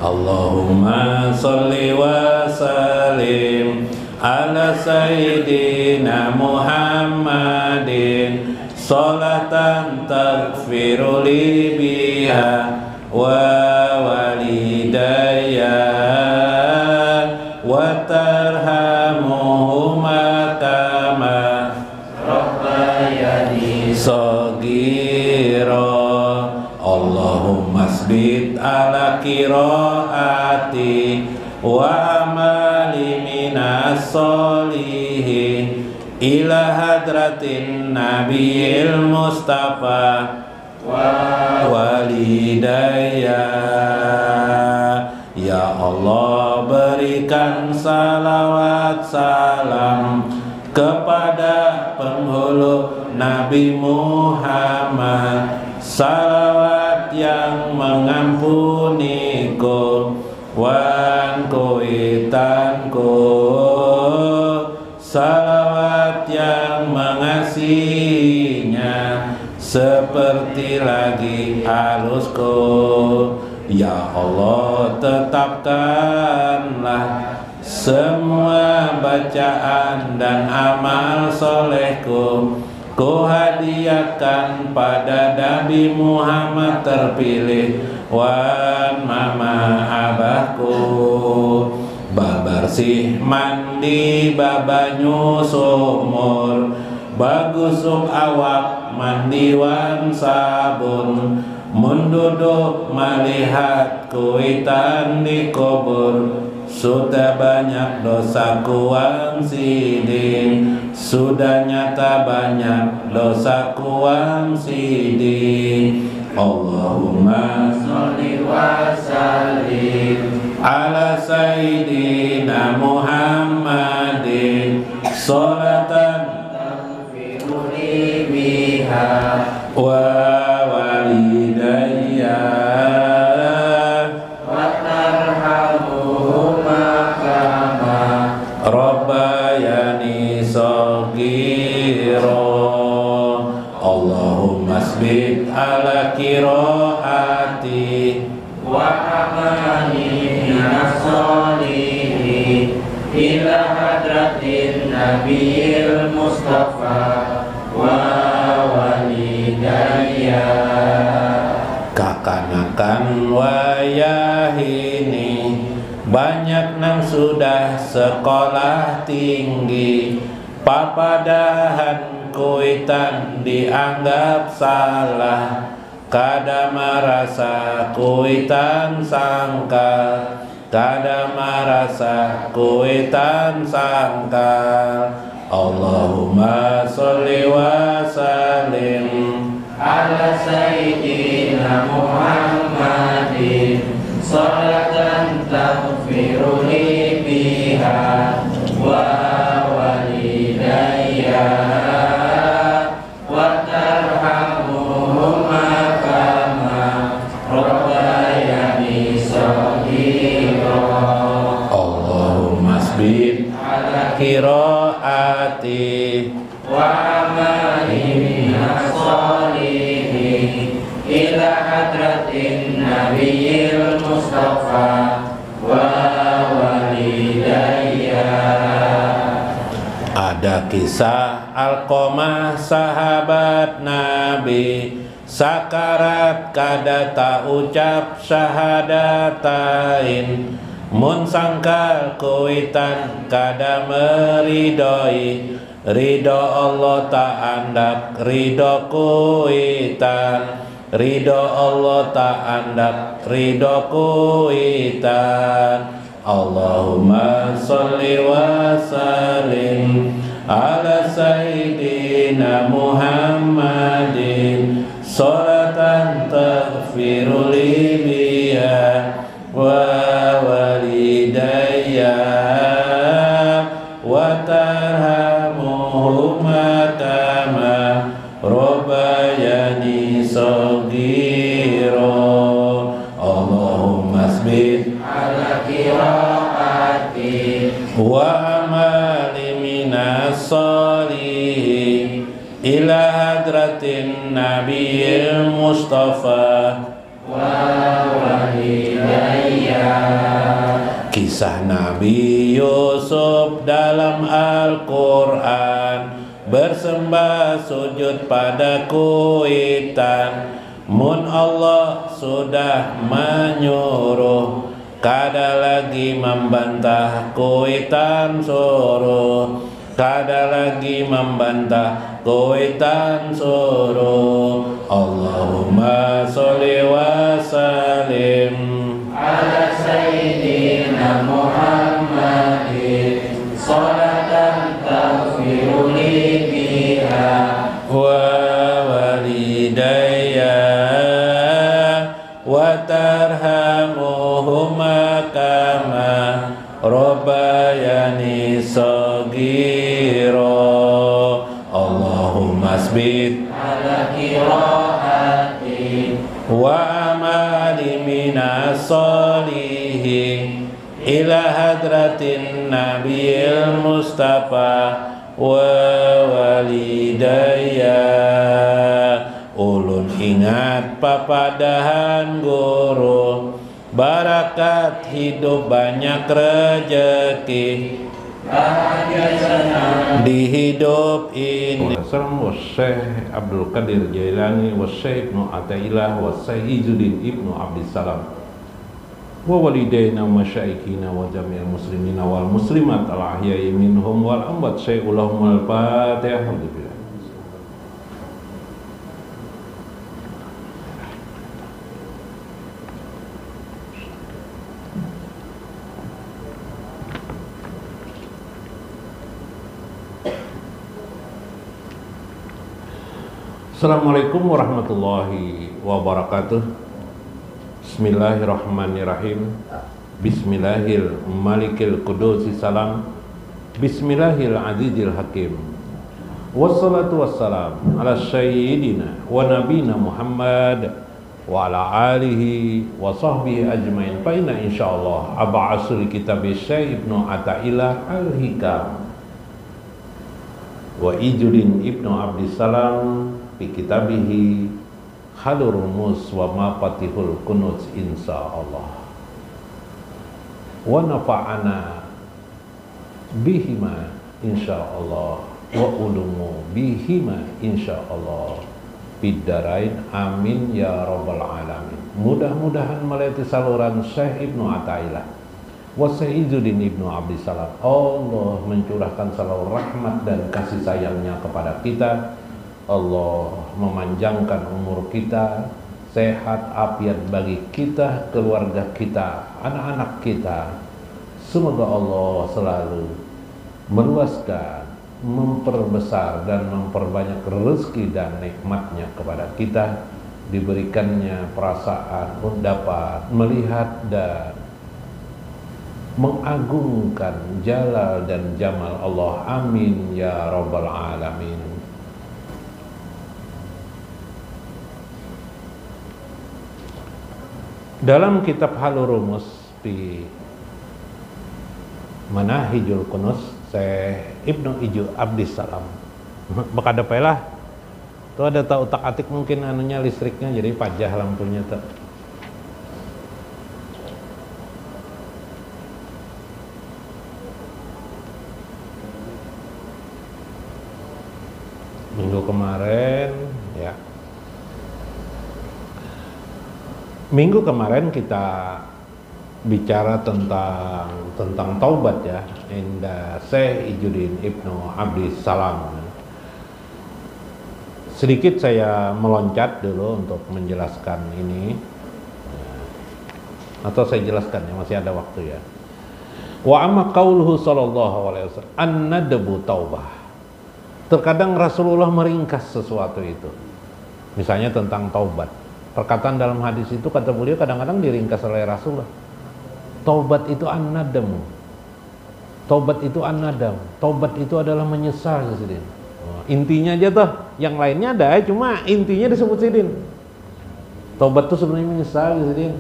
Allahumma sholli wa sallim ala sayyidina Muhammadin sholatan taghfiru li biha wa walidayya wa tarhamuhuma kama rabbayani shaghira. Allahumma sbit ala qiraati wa amali minas solihin ila hadratin nabiyil mustafa wa walidayya. Ya Allah, berikan salawat salam kepada penghulu Nabi Muhammad, salawat yang mengampuniku wan kuitanku, salawat yang mengasihinya seperti lagi halusku. Ya Allah, tetapkanlah semua bacaan dan amal solehku ku hadiahkan pada Nabi Muhammad terpilih wan mama abahku. Babarsih mandi babanyu sumur, bagusuk awak mandi wan sabun, munduduk melihat kuitan di kubur. Sudah banyak dosaku wan sidin, sudah nyata banyak dosaku wan sidin. Allahumma sholli wa sallim ala sayyidina Muhammadin sholatan taghfiru li biha wa walidayya wa tarhamuhuma kama rabbayani shaghira. Allahumma sbit ala qiraati wa amali minas solihin ila hadratin nabiyil mustafa wa walidayya. Kakanakan wayah ini banyak nang sudah sekolah tinggi, papadahan kuitan dianggap salah, kada merasa kuitan sangkal, kada merasa kuitan sangkal. Allahumma sholli wa sallim ala sayyidina Muhammadin sholatan taghfiru li biha wa walidayya wa tarhamuhuma kama rabbayani shaghira. Allahumma sbit ala qiraati wa amali minas solihin ila hadratin nabiyil mustafa wa walidayya. Ada kisah Alqamah sahabat Nabi, sakarat kada tak ucap syahadatain, mun sangkal kuitan kada meridoi, ridho Allah tak andak ridho kuitan, ridho Allah tak andak ridho kuitan. Allahumma sholli wa sallim ala sayyidina Muhammadin sholatan taghfiru li biha wa walidayya wa tarhamuhuma kama rabbayani shaghira. Allahumma sbit ala qiraati wa amali minas solihin ila hadratin nabiyil mustafa wa walidayya. Kisah Nabi Yusuf dalam Al-Quran, bersembah sujud pada kuitan. Mun Allah sudah menyuruh, kada lagi membantah kuitan suruh, kada lagi membantah kuitan suruh. Allahumma sholli wa sallim ala sayyidina Muhammadin sholatan taghfiru li biha wa walidayya wa tarhamuhuma kama rabbayani shaghira. Allahumma asbit ala qiraati wa amali minas solihin ila hadratin nabiyil mustafa wa walidayya. Ulun ingat papadahan guru, barakat hidup banyak rezeki, bahagia senang di hidup ini. Assalamualaikum Syekh Abdul Qadir Jailani wa Syekh Ibnu Athaillah wa Syekh Izzuddin Ibnu Abdissalam wa walidayna wa masyayikhina wa jami'il muslimina wal muslimat al ahya'i minhum wal amwat. Syekh Allahumma al-Fatihah. Alhamdulillah. Assalamualaikum warahmatullahi wabarakatuh. Bismillahirrahmanirrahim. Bismillahil malikil qudusi salam. Bismillahil azizil hakim. Wassalatu wassalam ala sayyidina wa nabina Muhammad wa ala alihi wa sahbihi ajmain. Fa inna insyaallah ab'asul kitab Syekh Ibnu Athaillah al-Hikam wa Izzuddin Ibnu Abdissalam fi kitabihi Halur Rumus wa Mafatihul Kunuz insyaallah. Wa nafa'ana bihima insyaallah wa ulumu bihima insyaallah biddarain amin ya rabbal alamin. Mudah-mudahan melalui saluran Syekh Ibnu Athaillah wa Syekh Izzuddin Ibnu Abdissalam Allah mencurahkan salawat rahmat dan kasih sayangnya kepada kita. Allah memanjangkan umur kita, sehat afiat bagi kita, keluarga kita, anak-anak kita. Semoga Allah selalu meluaskan, memperbesar dan memperbanyak rezeki dan nikmatnya kepada kita. Diberikannya perasaan dapat melihat dan mengagungkan jalal dan jamal Allah. Amin ya rabbal alamin. Dalam kitab Halur Rumus di Manahijul Kunuz Syekh Ibnu Abdissalam bakada pelah tuh ada tak utak atik mungkin anunya listriknya jadi pajah lampunya tuh. Minggu kemarin ya, minggu kemarin kita bicara tentang taubat ya, inda Syekh Izzuddin Ibnu Abdissalam. Sedikit saya meloncat dulu untuk menjelaskan ini, atau saya jelaskan ya, masih ada waktu ya. Wa amma qauluhu sallallahu alaihi wasallam an-nadbu taubah. Terkadang Rasulullah meringkas sesuatu itu, misalnya tentang taubat. Perkataan dalam hadis itu kata beliau kadang-kadang diringkas oleh Rasulullah. Taubat itu an-nadam. Taubat itu an-nadam. Taubat itu adalah menyesal Sidin. Intinya aja tuh, yang lainnya ada, cuma intinya disebut Sidin. Taubat itu sebenarnya menyesal Sidin.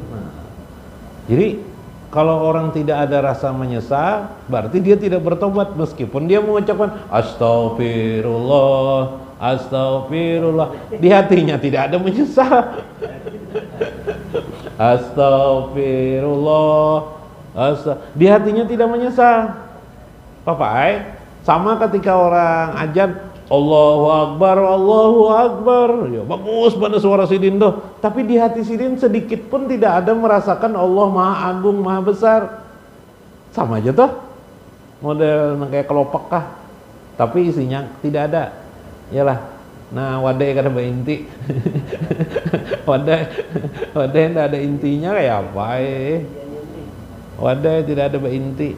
Jadi kalau orang tidak ada rasa menyesal, berarti dia tidak bertobat meskipun dia mengucapkan astagfirullah. Astagfirullah, di hatinya tidak ada menyesal. Astagfirullah, Di hatinya tidak menyesal. Sama ketika orang ajan Allahu Akbar, Allahu Akbar, ya bagus pada suara Sidin tuh. Tapi di hati Sidin sedikit pun tidak ada merasakan Allah Maha Agung, Maha Besar. Sama aja tuh, model kayak kelopak kah? Tapi isinya tidak ada. Yalah. Nah, wadai kada inti. wadai tidak ada intinya kayak apa? Wadai tidak ada inti.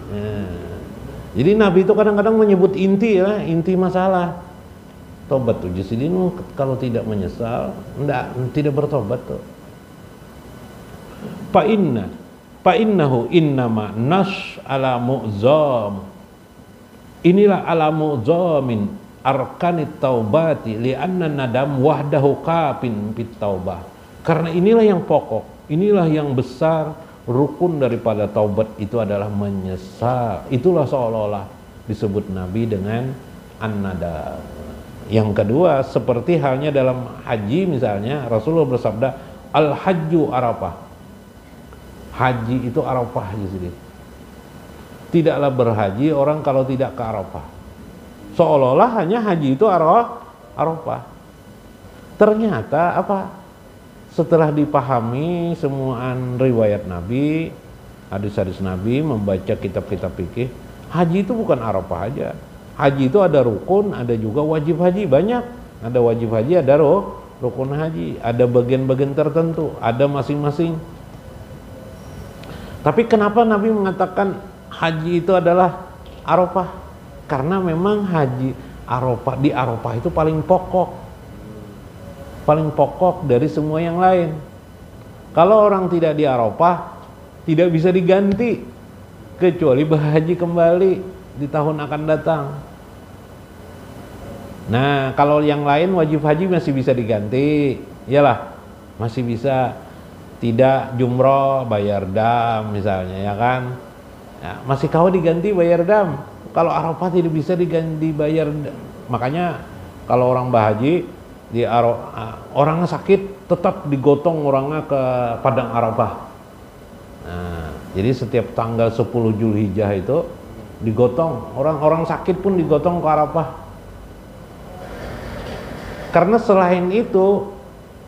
Jadi Nabi itu kadang-kadang menyebut inti ya, inti masalah. Tobat tuh jadi kalau tidak menyesal, tidak bertobat tuh. Fa innahu innama nash ala mu'zam. Inilah ala mu'zamin arkanit taubati li'anna nadam wahdahu kafin fit taubah. Karena inilah yang pokok, inilah yang besar. Rukun daripada taubat itu adalah menyesal. Itulah seolah-olah disebut Nabi dengan an-nadam. Yang kedua, seperti halnya dalam haji misalnya, Rasulullah bersabda, al-hajju arafah. Haji itu arafah jadi. Tidaklah berhaji orang kalau tidak ke Arafah. Seolah-olah hanya haji itu arafah. Ternyata apa? Setelah dipahami semuaan riwayat Nabi, hadis-hadis Nabi, membaca kitab-kitab fikih, haji itu bukan Arafah aja. Haji itu ada rukun, ada juga wajib haji, banyak. Ada wajib haji, ada rukun haji, ada bagian-bagian tertentu, ada masing-masing. Tapi kenapa Nabi mengatakan haji itu adalah Arafah? Karena memang haji Arafah, di Arafah itu paling pokok dari semua yang lain. Kalau orang tidak di Arafah, tidak bisa diganti kecuali berhaji kembali di tahun akan datang. Nah, kalau yang lain wajib haji masih bisa diganti, iyalah, masih bisa. Tidak jumroh bayar dam misalnya, ya kan, ya, masih kau diganti bayar dam. Kalau Arafah tidak bisa diganti bayar dam. Makanya kalau orang berhaji di orangnya sakit tetap digotong orangnya ke padang Arafah. Nah, jadi setiap tanggal 10 Zulhijjah itu digotong, orang sakit pun digotong ke Arafah. Karena selain itu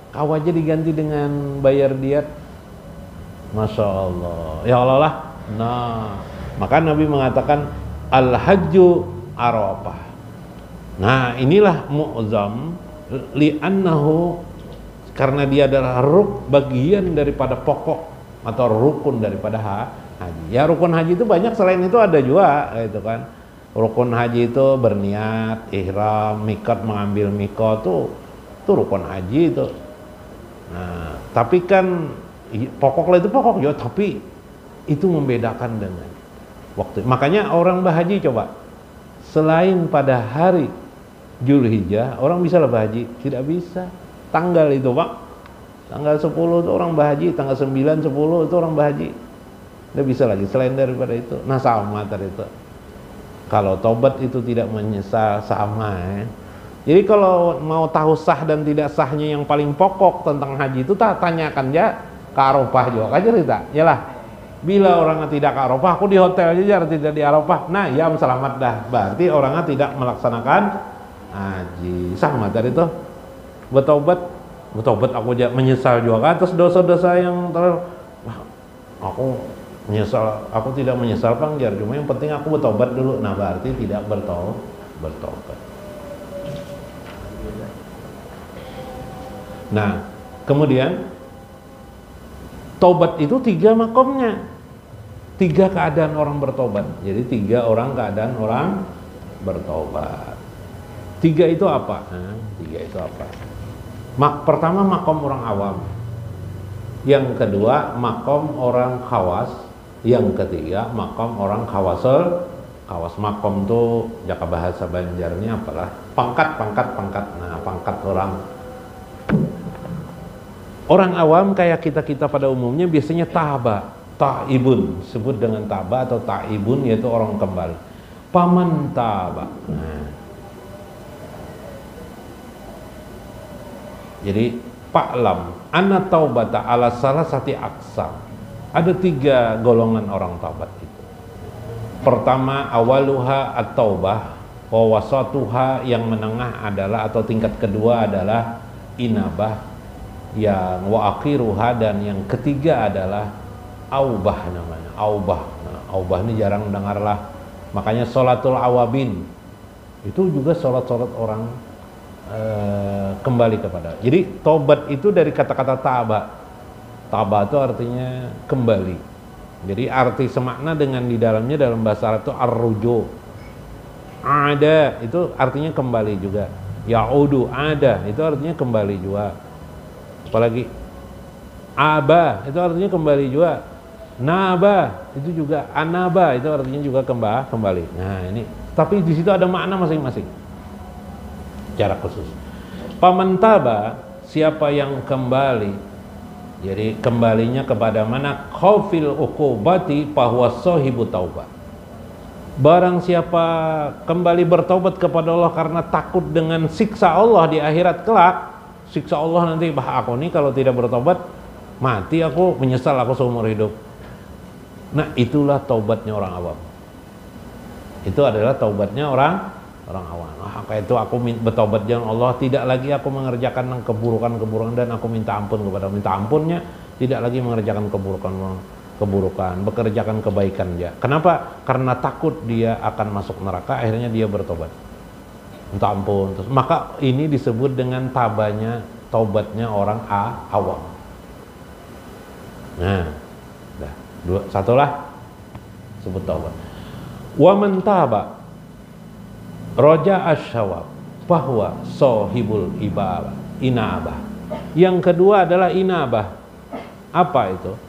kau aja diganti dengan bayar diat. Masya Allah, ya Allah lah. Nah, maka Nabi mengatakan al-hajju Arafah. Nah, inilah mu'zam li'annahu, karena dia adalah bagian daripada pokok atau rukun daripada haji. Ya, rukun haji itu banyak, selain itu ada juga gitu kan. Rukun haji itu berniat, ihram, miqat, mengambil miqat itu rukun haji itu. Nah, tapi kan pokoklah itu pokok ya, tapi itu membedakan dengan waktu. Makanya orang berhaji coba, selain pada hari Zulhijjah, orang bisa lah berhaji? Tidak bisa. Tanggal itu Pak, tanggal 10 itu orang berhaji, tanggal 9, 10 itu orang berhaji. Tidak bisa lagi selain daripada itu. Nah, sama tadi itu. Kalau tobat itu tidak menyesal, sama ya. Jadi kalau mau tahu sah dan tidak sahnya yang paling pokok tentang haji itu, tanyakan ya ke Arafah juga aja cerita. Yalah, bila orangnya tidak ke Arafah, aku di hotel aja tidak di Arafah. Nah, ya selamat dah. Berarti orangnya tidak melaksanakan haji. Sama tadi itu. Bertobat aku aja menyesal juga atas dosa-dosa yang aku menyesal, aku tidak menyesal Pangjar, cuma yang penting aku bertobat dulu. Nah, berarti tidak bertobat. Nah, kemudian tobat itu 3 makomnya, 3 keadaan orang bertobat. Jadi 3 orang keadaan orang bertobat. 3 itu apa? 3 itu apa? Pertama makom orang awam, yang kedua makom orang khawas, yang ketiga makom orang khawas. Makom tuh jaka bahasa Banjarnya apalah? Pangkat. Nah, pangkat orang awam kayak kita pada umumnya biasanya ta'ibun, sebut dengan taba atau ta'ibun, yaitu orang kembali. Paman taba. Nah, jadi Pa'lam anna taubata ala salasati aqsam. Ada 3 golongan orang taubat itu. Pertama, awaluha at-taubah, wa wasatuha, yang menengah adalah atau tingkat kedua adalah inabah, yang wa akhiruha, dan yang ketiga adalah aubah namanya. Aubah. Nah, aubah ini jarang dengarlah. Makanya sholatul awabin itu juga sholat-sholat orang kembali kepada. Jadi tobat itu dari kata-kata taba. Taba itu artinya kembali. Jadi arti semakna dengan di dalamnya dalam bahasa Arab itu ar-ruju. Ada itu artinya kembali juga. Ya'udu, ada itu artinya kembali juga. Apalagi aba itu artinya kembali juga. Naba itu juga, anaba itu artinya juga kembali. Nah, ini tapi di situ ada makna masing-masing secara khusus. Paman taba, siapa yang kembali, jadi kembalinya kepada mana? Khaufil uqubati bahwa sahibu taubah. Barang siapa kembali bertaubat kepada Allah karena takut dengan siksa Allah di akhirat kelak, siksa Allah nanti, bah aku nih kalau tidak bertobat mati, aku menyesal aku seumur hidup. Nah, itulah taubatnya orang awam. Itu adalah taubatnya orang awam. Kayak itu aku bertobat dengan Allah, tidak lagi aku mengerjakan keburukan-keburukan, dan aku minta ampun kepada, minta ampunnya tidak lagi mengerjakan keburukan, bekerjakan kebaikan dia. Kenapa? Karena takut dia akan masuk neraka, akhirnya dia bertobat, minta ampun. Terus, maka ini disebut dengan taubatnya orang awam. Nah, satulah sebut taubat. Wa man taba roja asyawab bahwa sohibul inabah. Yang kedua adalah inabah. Apa itu?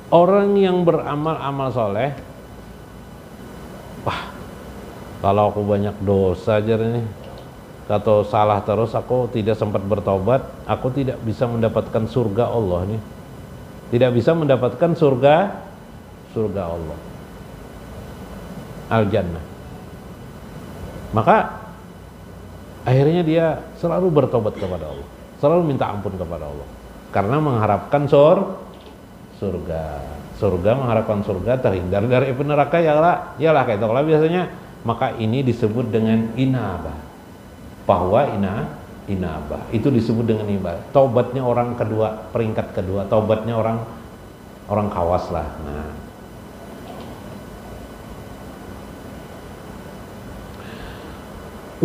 Orang yang beramal soleh. Wah, kalau aku banyak dosa aja nih, atau salah terus, aku tidak sempat bertobat, aku tidak bisa mendapatkan surga Allah nih. Tidak bisa mendapatkan surga Allah, al-jannah. Maka akhirnya dia selalu bertobat kepada Allah, selalu minta ampun kepada Allah, karena mengharapkan surga, mengharapkan surga, terhindar dari api neraka. Yalah kayak itu. Kalau biasanya, maka ini disebut dengan inabah. Bahwa inabah itu disebut dengan inabah. Taubatnya orang kedua, peringkat kedua, taubatnya orang kawas lah. Nah,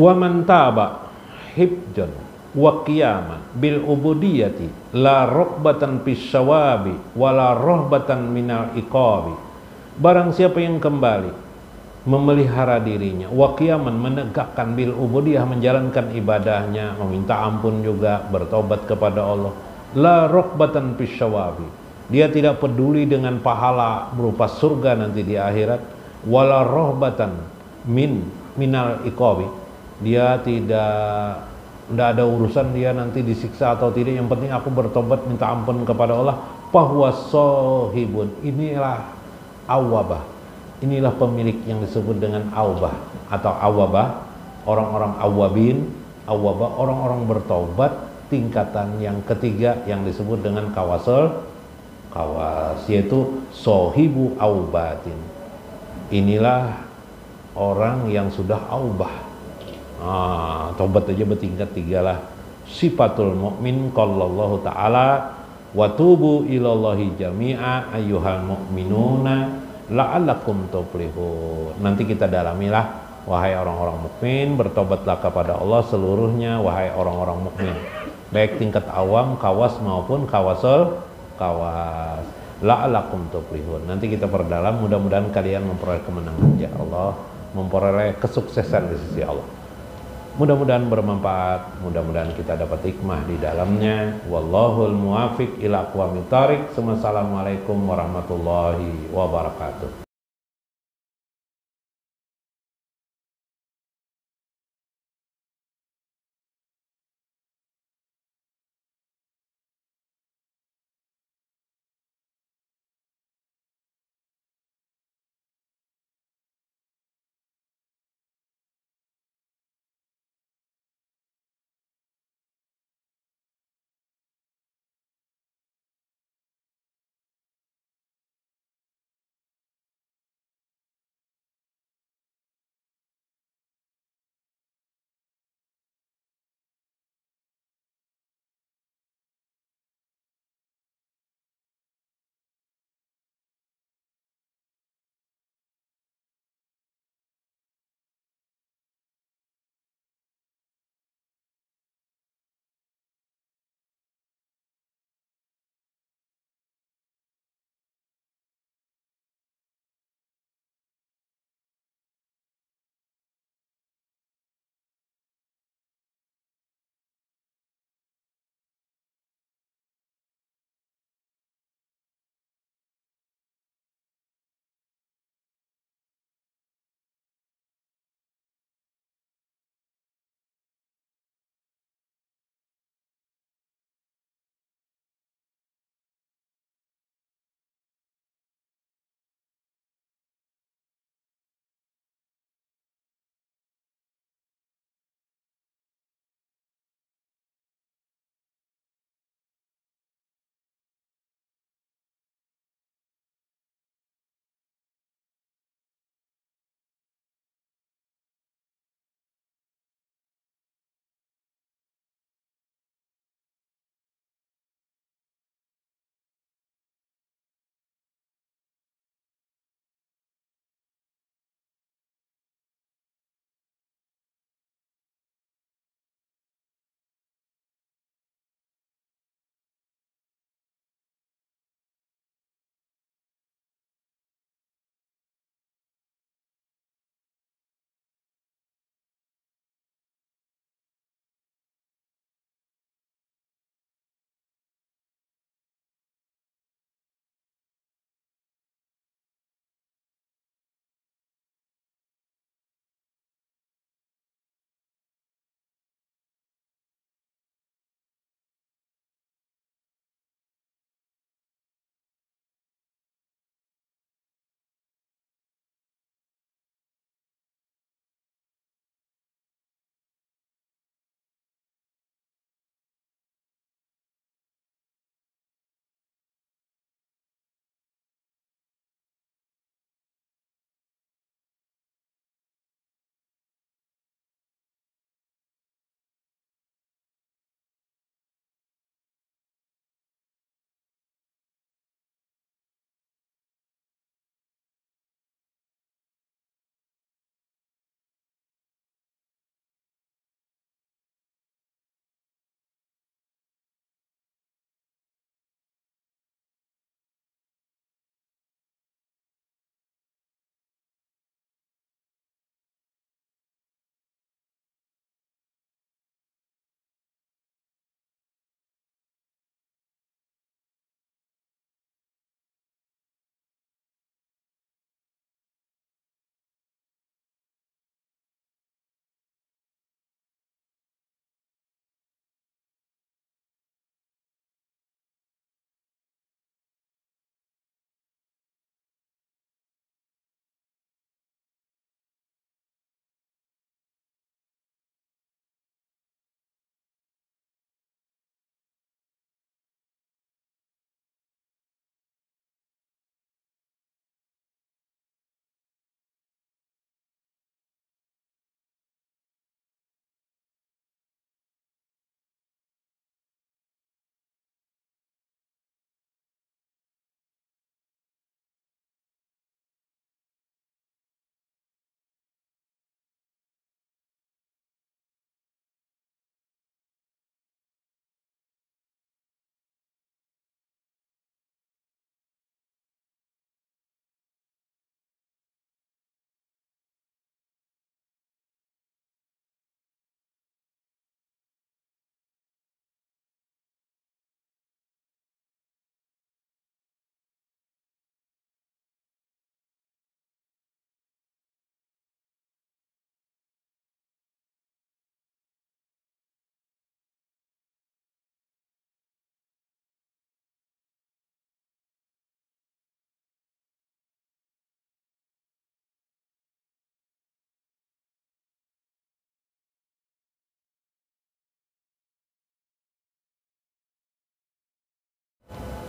wa man taba hibjan wa qiyaman bil ubudiyati la rukbatan fis syawabi wala rohbatan minal iqabi. Barang siapa yang kembali memelihara dirinya, wa qiyaman, menegakkan, bil ubudiyah, menjalankan ibadahnya, meminta ampun juga, bertobat kepada Allah, la rukbatan fis syawabi, dia tidak peduli dengan pahala berupa surga nanti di akhirat, wala rohbatan minal iqabi, dia tidak ada urusan dia nanti disiksa atau tidak, yang penting aku bertobat minta ampun kepada Allah. Bahwa sohibun, inilah awabah, inilah pemilik yang disebut dengan awabah atau awabah, orang-orang awabin, awabah, orang-orang bertobat tingkatan yang ketiga yang disebut dengan kawas, yaitu sohibu awbatin. Inilah orang yang sudah awbah. Tobat aja bertingkat 3 lah. Sifatul mukmin qallallahu ta'ala wa tubu ilallahi jami'a ayyuhal mu'minuna la'allakum tuflihun. Nanti kita dalamilah. Wahai orang-orang mukmin, bertobatlah kepada Allah seluruhnya, wahai orang-orang mukmin, baik tingkat awam, kawas maupun kawas. La'allakum tuflihun. Nanti kita perdalam, mudah-mudahan kalian memperoleh kemenangan ya Allah, memperoleh kesuksesan di sisi Allah. Mudah-mudahan bermanfaat, mudah-mudahan kita dapat hikmah di dalamnya. Wallahul muwafiq ila aqwamit thariq. Wassalamualaikum warahmatullahi wabarakatuh.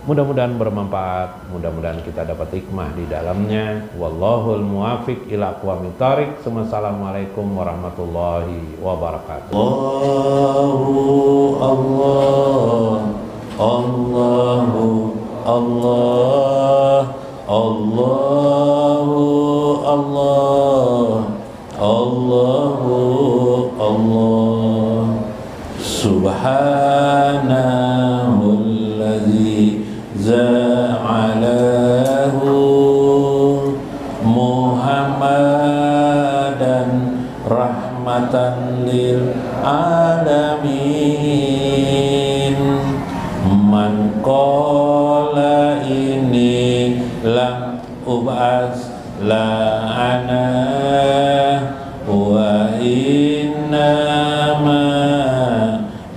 Mudah-mudahan bermanfaat, mudah-mudahan kita dapat hikmah di dalamnya. Wallahul muwafiq ila aqwamit thariq. Assalamualaikum warahmatullahi wabarakatuh. Allah, Allahu Allah, Allahu Allah, Allahu Allah. Subhanalladzi ja'alahu Muhammadan rahmatan lil alamin. Man qala ini lam ub'as la ana wa innama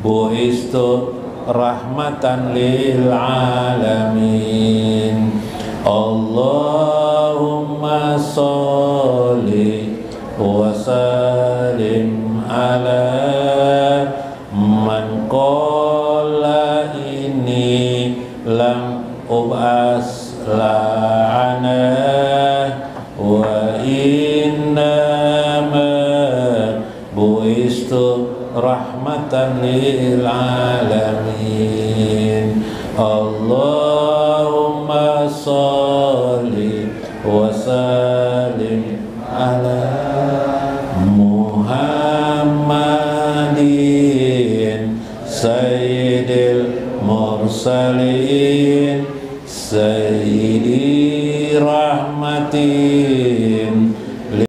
bu'istu rahmatan lil alamin. Allahumma sholli wa sallim ala man qala ini lam ub'as la'ana wa innama bu'istu rahmatan lil alamin. Allah